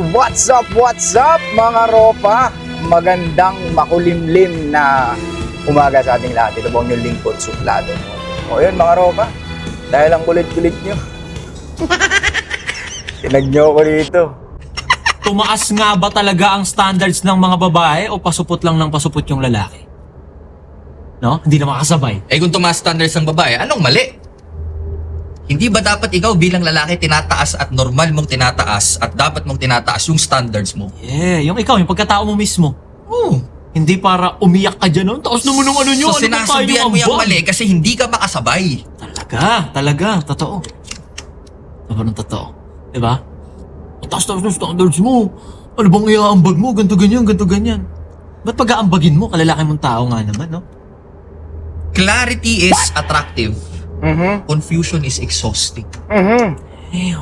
What's up mga ropa? Magandang makulimlim na umaga sa ating lahat. Ito po ang yung lingkod suplado. O yun mga ropa, dahil ang kulit-kulit nyo. Tinag nyo ako dito. Tumaas nga ba talaga ang standards ng mga babae o pasupot lang ng pasupot yung lalaki? No? Hindi na makasabay. Eh kung tumaas standards ng babae, anong mali? Hindi ba dapat ikaw bilang lalaki tinataas at normal mong tinataas at dapat mong tinataas yung standards mo? Yeah, yung ikaw, yung pagkatao mo mismo. Oo. Hindi para umiyak ka dyan, no? Taos naman ng ano nyo, So ano pa sinasabihan mo yung ambag? mali kasi hindi ka makasabay. Talaga, totoo. Sobrang totoo. Diba? Taas ng standards mo. Ano bang iaambag mo? Ganto ganyan. Ba't pag-aambagin mo, kalalaki mong tao nga naman, no? Clarity is attractive. Confusion is exhausting. Ew.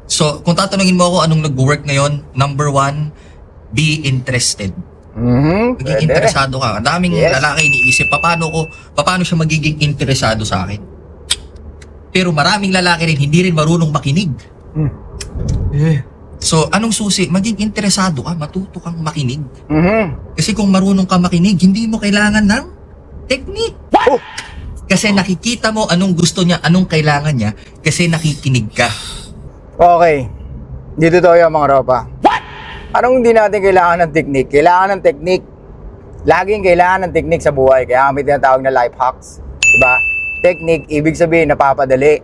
So kung tatanungin mo ako anong nag-work ngayon, number 1, be interested. Magiging interesado ka. Ang daming lalaki iniisip, paano siya magiging interesado sa akin? Pero maraming lalaki rin, hindi rin marunong makinig. Yeah. So, anong susi? Maging interesado ka, matuto kang makinig. Kasi kung marunong ka makinig, hindi mo kailangan ng technique. Kasi nakikita mo anong gusto niya, anong kailangan niya, kasi nakikinig ka. Okay, dito tayo mga ropa. Anong hindi natin kailangan ng technique? Kailangan ng technique. Laging kailangan ng technique sa buhay. Kaya kami tinatawag na life hacks. Diba? Technique, ibig sabihin napapadali.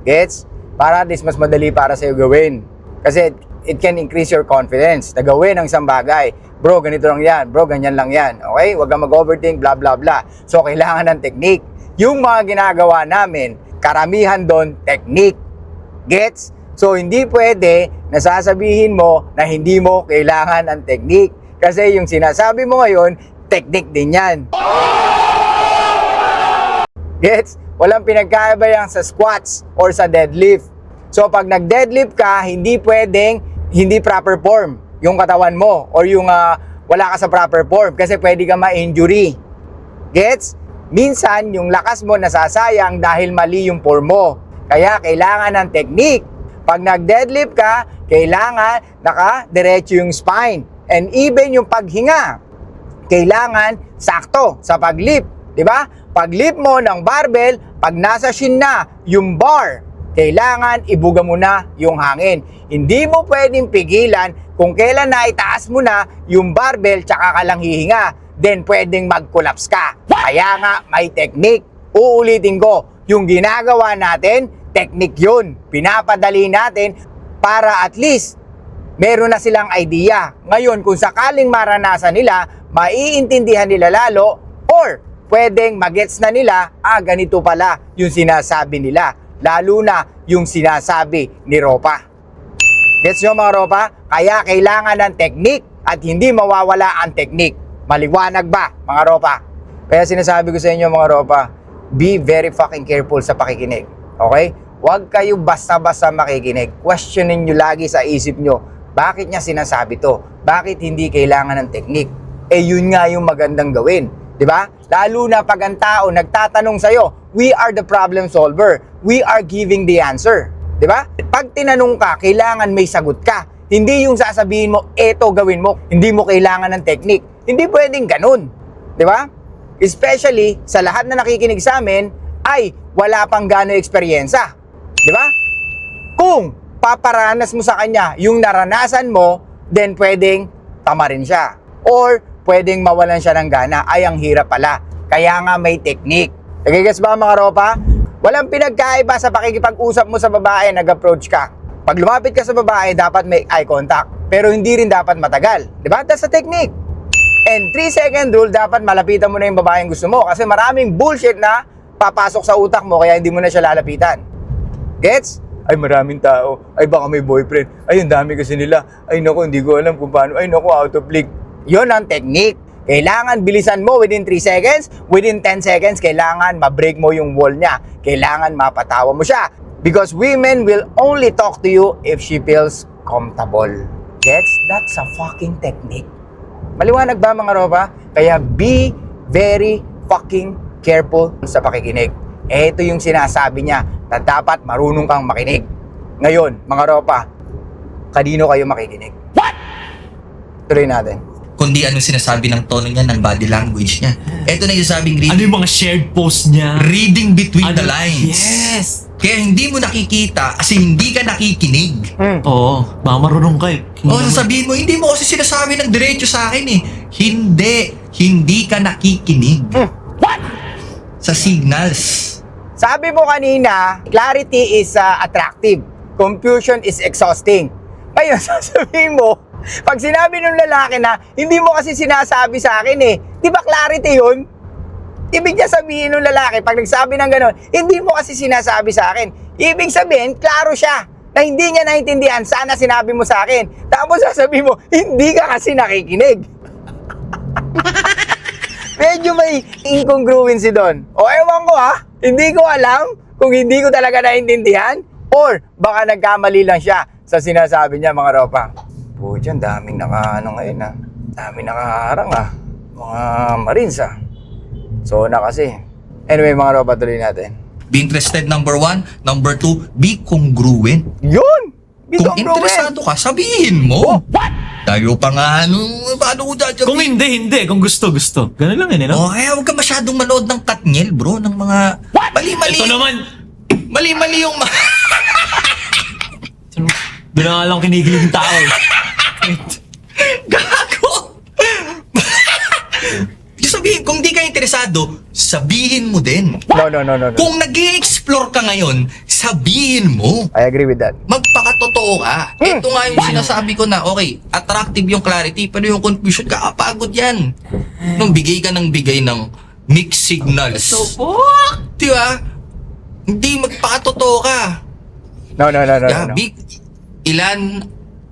Gets? Para at least mas madali para sa'yo gawin. Kasi it can increase your confidence na gawin ang isang bagay. Bro, ganito lang yan. Bro, ganyan lang yan. Okay? Huwag kang mag-overthink, blah, blah, blah. So, kailangan ng technique. Yung mga ginagawa namin, karamihan doon, technique. Gets? So, hindi pwede na sasabihin mo na hindi mo kailangan ng technique. Kasi yung sinasabi mo ngayon, technique din yan. Gets? Walang pinagkaiba yan sa squats or sa deadlift. So, pag nag-deadlift ka, hindi pwedeng hindi proper form yung katawan mo or yung wala ka sa proper form kasi pwede ka ma-injury. Gets? Minsan, yung lakas mo nasasayang dahil mali yung form mo. Kaya, kailangan ng technique. Pag nag-deadlift ka, kailangan naka-diretso yung spine. And even yung paghinga, kailangan sakto sa pag-lift. Diba? Pag-lift mo ng barbell, pag nasa shin na yung bar, kailangan ibuga mo na yung hangin. Hindi mo pwedeng pigilan kung kailan na itaas mo na yung barbell tsaka ka lang hihinga. Then pwedeng mag-collapse ka. Kaya nga may technique. Uulitin ko, yung ginagawa natin, technique yun. Pinapadali natin para at least meron na silang idea. Ngayon, kung sakaling maranasan nila, maiintindihan nila lalo or pwedeng magets na nila, ganito pala yung sinasabi nila. Lalo na yung sinasabi ni Ropa. Gets nyo mga Ropa? Kaya kailangan ng technique at hindi mawawala ang technique. Maliwanag ba mga Ropa? Kaya sinasabi ko sa inyo mga Ropa, be very fucking careful sa pakikinig. Okay? Huwag kayo basta-basta makikinig. Questionin nyo lagi sa isip nyo, bakit niya sinasabi to? Bakit hindi kailangan ng technique? Yun nga yung magandang gawin. Diba? Lalo na pag ang tao nagtatanong sa'yo, we are the problem solver. We are giving the answer. Diba? Pag tinanong ka, kailangan may sagot ka. Hindi yung sasabihin mo, eto gawin mo. Hindi mo kailangan ng technique. Hindi pwedeng ganun. Diba? Especially sa lahat na nakikinig sa amin ay wala pang gano'y eksperyensa. Diba? Kung paparanas mo sa kanya yung naranasan mo, then pwedeng tamarin siya. Or pwedeng mawalan siya ng gana. Ay, ang hirap pala. Kaya nga may technique. Nagigets ba mga Ropa? Walang pinagkaiba sa pakikipag-usap mo sa babae, nag-approach ka. Pag lumapit ka sa babae, dapat may eye contact. Pero hindi rin dapat matagal. Diba? That's a technique. And 3-second rule, dapat malapitan mo na yung babaeng gusto mo. Kasi maraming bullshit na papasok sa utak mo, kaya hindi mo na siya lalapitan. Gets? Ay, maraming tao. Ay, baka may boyfriend. Ay, ang dami kasi nila. Ay, naku, hindi ko alam kung paano. Ay, naku, out of league. Yun ang technique. Kailangan bilisan mo within 3 seconds. Within 10 seconds, kailangan ma-break mo yung wall niya. Kailangan mapatawa mo siya. Because women will only talk to you if she feels comfortable. Gets? That's a fucking technique. Maliwanag ba mga Ropa? Kaya be very fucking careful sa pakikinig. Ito yung sinasabi niya na dapat marunong kang makinig. Ngayon, mga Ropa, kanino kayo makikinig? What? Tuloy natin. Kundi anong sinasabi ng tono niya, ng body language niya. Ito na yung sabing Ano yung mga shared post niya? reading between the Ano- lines. Yes! Kaya hindi mo nakikita kasi hindi ka nakikinig. Oo, baka marunong ka eh. O sasabihin mo, hindi mo kasi sinasabi ng diretso sa akin eh. Hindi ka nakikinig. What? Sa signals. Sabi mo kanina, clarity is attractive. Confusion is exhausting. Ngayon, sasabihin mo, pag sinabi ng lalaki na, hindi mo kasi sinasabi sa akin eh. Di ba clarity yun? Ibig niya sabihin ng lalaki, pag nagsabi ng gano'n, hindi mo kasi sinasabi sa akin. Ibig sabihin, klaro siya na hindi niya naintindihan, sana sinabi mo sa akin. Tapos sasabihin mo, hindi ka kasi nakikinig. Medyo may incongruency doon. O ewan ko ha, hindi ko alam kung hindi ko talaga naintindihan or baka nagkamali lang siya sa sinasabi niya mga ropa. Pucha, daming ngayon ha. Daming nakaharang ha. Mga Marines ha. So na kasi. Anyway mga ropa, tuloy natin. Be interested, number 1. Number 2, be congruent. Yun! Kung interesado ka, sabihin mo. What? Tayo pa nga, paano ko dadyabi? Kung hindi. Kung gusto. Ganun lang yun, eh, no? Oh, kaya huwag ka masyadong manood ng Katniel, bro, ng mga mali-mali. Ito naman, Mali-mali yung binangalang kinikilig ng tao. Gago! Yung sabihin, kung di ka interesado, sabihin mo din. No. Kung nag-i-explore ka ngayon, sabihin mo. I agree with that. Magpakatotoo ka. Ito nga yung sinasabi ko na, okay, attractive yung clarity, pero yung confusion, kakapagod yan. Nung bigay ka ng mixed signals. Di ba? Hindi magpakatotoo ka. No. Ilan,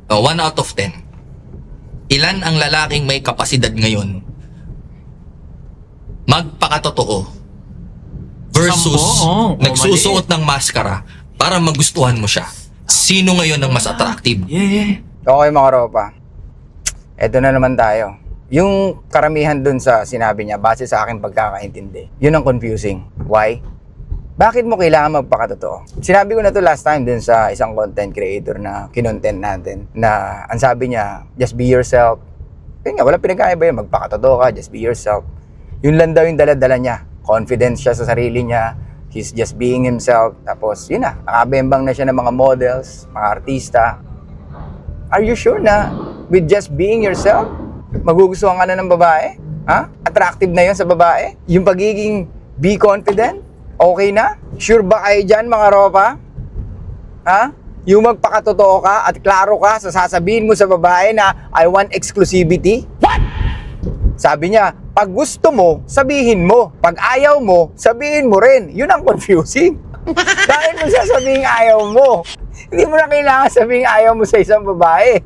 1 out of 10. Ilan ang lalaking may kapasidad ngayon magpakatotoo versus nagsusuot ng maskara para magustuhan mo siya? Sino ngayon ang mas attractive? Yeah. Okay mga ropa. Eto na naman tayo. Yung karamihan dun sa sinabi niya, base sa aking pagkakaintindi, yun ang confusing. Why? Bakit mo kailangan magpakatotoo? Sinabi ko na to last time dun sa isang content creator na kinontent natin, na ang sabi niya, just be yourself. Yun nga, wala pinagkaiba yun, magpakatotoo ka, just be yourself. Yun lang daw yung dala-dala niya. Confidence siya sa sarili niya. He's just being himself. Tapos, yun na, nakabembang na siya ng mga models, mga artista. Are you sure na with just being yourself, magugustuhan ka na ng babae? Ha? Attractive na yun sa babae? Yung pagiging be confident? Okay na? Sure ba kayo dyan, mga ropa? Ha? Yung magpakatotoo ka at klaro ka sa sasabihin mo sa babae na I want exclusivity? What? Sabi niya, pag gusto mo, sabihin mo. Pag ayaw mo, sabihin mo rin. Yun ang confusing. Dahil mo sasabihin ayaw mo. Hindi mo na kailangan sabihin ayaw mo sa isang babae.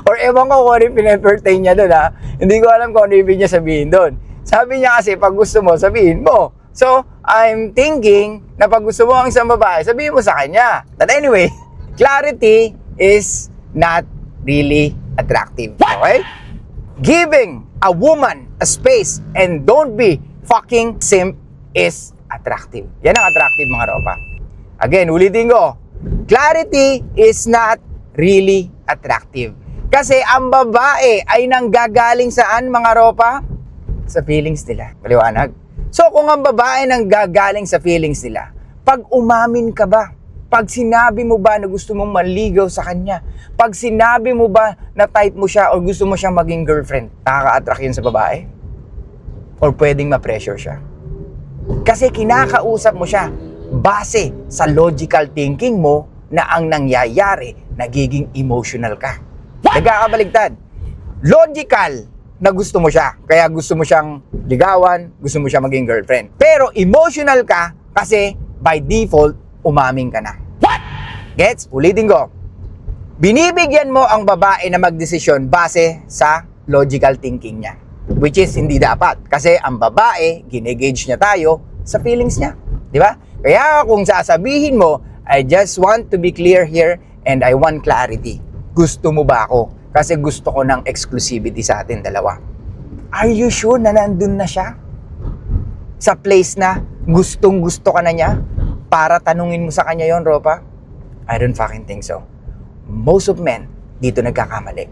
Or ewan ko kung ano yung pinapertain niya doon ha. Hindi ko alam kung ano ibig niya sabihin doon. Sabi niya kasi, pag gusto mo, sabihin mo. So, I'm thinking na pag gusto mo ang isang babae, sabihin mo sa kanya. But anyway, clarity is not really attractive. Okay? Giving a woman a space and don't be fucking simp is attractive. Yan ang attractive mga ropa. Again, ulitin ko. Clarity is not really attractive. Kasi ang babae ay nanggagaling saan mga ropa? Sa feelings nila. Maliwanag. So kung ang babae nanggagaling sa feelings nila, pag umamin ka ba? Pag sinabi mo ba na gusto mong maligaw sa kanya? Pag sinabi mo ba na type mo siya o gusto mo siyang maging girlfriend, nakaka-attract yun sa babae? Or pwedeng ma-pressure siya? Kasi kinakausap mo siya base sa logical thinking mo na ang nangyayari, nagiging emotional ka. Nagkakabaligtad. Logical na gusto mo siya. Kaya gusto mo siyang ligawan, gusto mo siyang maging girlfriend. Pero emotional ka kasi by default, umaming ka na. What? Gets? Ulitin ko. Binibigyan mo ang babae na magdesisyon base sa logical thinking niya. Which is hindi dapat. Kasi ang babae, ginegauge niya tayo sa feelings niya. Di ba? Kaya kung sasabihin mo, I just want to be clear here and I want clarity. Gusto mo ba ako? Kasi gusto ko ng exclusivity sa atin dalawa. Are you sure na nandun na siya? Sa place na gustong gusto ka na niya? Para tanungin mo sa kanya yon, Ropa? I don't fucking think so. Most of men dito nagkakamali.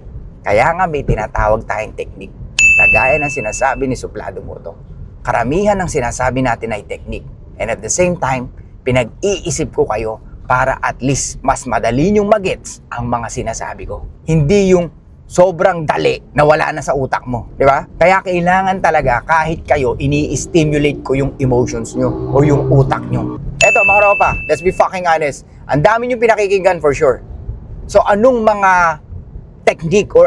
Kaya nga may tinatawag tayong technique. Kagaya ng sinasabi ni Suplado Moto. Karamihan ng sinasabi natin ay technique. And at the same time, pinag-iisip ko kayo para at least mas madali nyong magets ang mga sinasabi ko. Hindi yung sobrang dali na wala na sa utak mo. Di ba? Kaya kailangan talaga kahit kayo, ini-stimulate ko yung emotions nyo o yung utak nyo. Eto mga ropa, let's be fucking honest. Ang dami nyo pinakikinggan for sure. So anong mga technique or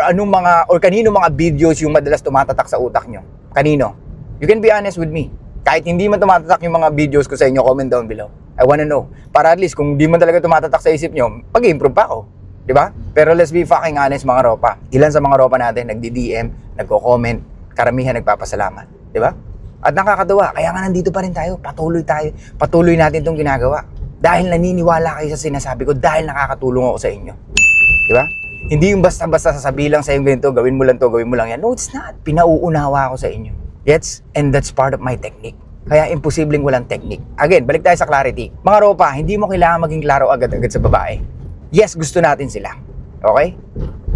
kanino mga videos yung madalas tumatatak sa utak nyo? Kanino? You can be honest with me. Kahit hindi man tumatatak yung mga videos ko sa inyo, comment down below. I wanna know. Para at least kung hindi man talaga tumatatak sa isip nyo, pag-improve pa ako. Di ba? Pero let's be fucking honest mga ropa. Ilan sa mga ropa natin nagdi-DM, nagko-comment, karamihan nagpapasalamat. Di ba? At nakakatuwa, kaya nga nandito pa rin tayo. Patuloy natin itong ginagawa. Dahil naniniwala kayo sa sinasabi ko, dahil nakakatulong ako sa inyo. Di ba? Hindi yung basta-basta sasabihin lang sa inyo ganito, gawin mo lang to, gawin mo lang yan. No, it's not. Pinauunawa ako sa inyo. Gets? And that's part of my technique. Kaya imposibleng walang technique. Again, balik tayo sa clarity. Mga ropa, hindi mo kailangan maging klaro agad-agad sa babae. Yes, gusto natin sila. Okay?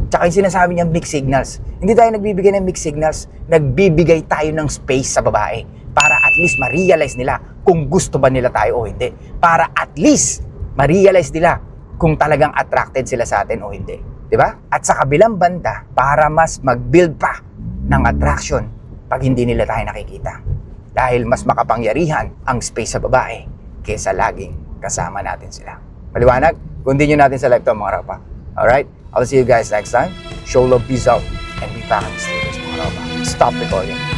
Tsaka yung sinasabi niya mixed signals. Hindi tayo nagbibigay ng mixed signals. Nagbibigay tayo ng space sa babae para at least ma-realize nila kung gusto ba nila tayo o hindi. Para at least ma-realize nila kung talagang attracted sila sa atin o hindi. Diba? At sa kabilang banda, para mas mag-build pa ng attraction pag hindi nila tayo nakikita. Dahil mas makapangyarihan ang space sa babae kaysa laging kasama natin sila. Maliwanag? Continue natin sa live to mga ropa. Alright? I'll see you guys next time. Show love, peace out, and be back in the studios mga ropa. Stop recording.